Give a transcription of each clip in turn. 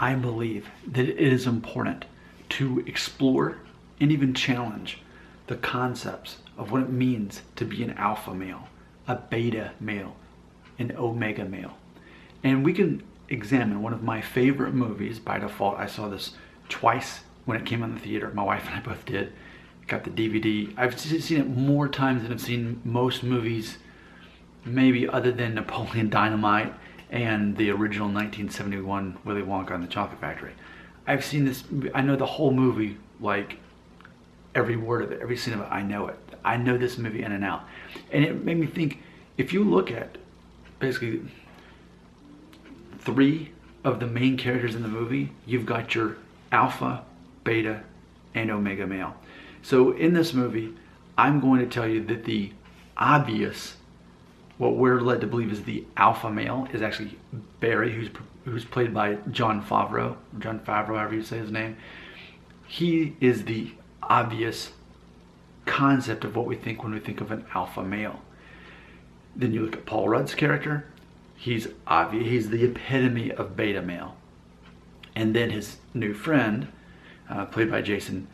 I believe that it is important to explore and even challenge the concepts of what it means to be an alpha male, a beta male, an omega male. And we can examine one of my favorite movies by default. I saw this twice when it came in the theater. My wife and I both did. Got the DVD. I've seen it more times than I've seen most movies, maybe other than Napoleon Dynamite and the original 1971 Willy Wonka and the Chocolate Factory. I've seen this, I know the whole movie, like every word of it, every scene of it, I know it. I know this movie in and out. And it made me think, if you look at basically 3 of the main characters in the movie, you've got your alpha, beta, and omega male. So in this movie, I'm going to tell you that the obvious, what we're led to believe is the alpha male, is actually Barry, who's played by Jon Favreau, however you say his name. He is the obvious concept of what we think when we think of an alpha male. Then you look at Paul Rudd's character. He's obvious. He's the epitome of beta male. And then his new friend, played by Jason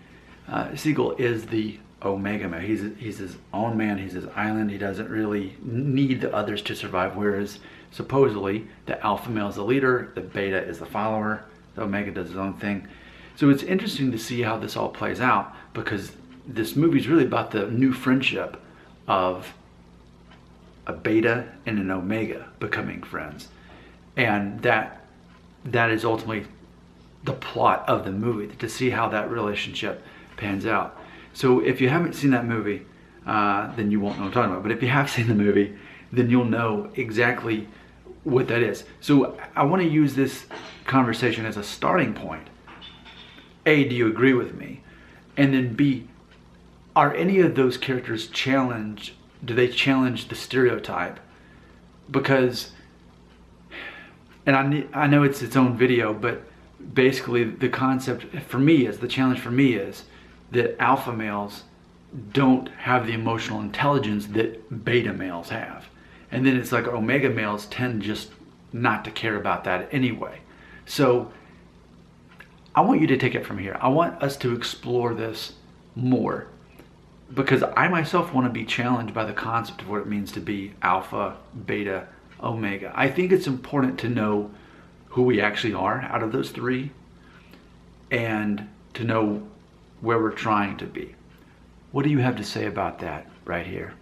Segel, is the omega male. He's his own man. He's his island. He doesn't really need the others to survive. Whereas supposedly the alpha male is the leader, the beta is the follower, the omega does his own thing. So it's interesting to see how this all plays out, because this movie is really about the new friendship of a beta and an omega becoming friends, and that is ultimately the plot of the movie, to see how that relationship pans out. So if you haven't seen that movie, then you won't know what I'm talking about. But if you have seen the movie, then you'll know exactly what that is. So I want to use this conversation as a starting point. A, do you agree with me? And then B, are any of those characters do they challenge the stereotype? Because, and I know it's its own video, but basically the concept for me is, the challenge for me is that alpha males don't have the emotional intelligence that beta males have. And then it's like omega males tend just not to care about that anyway. So I want you to take it from here. I want us to explore this more, because I myself want to be challenged by the concept of what it means to be alpha, beta, omega. I think it's important to know who we actually are out of those 3, and to know where we're trying to be. What do you have to say about that right here?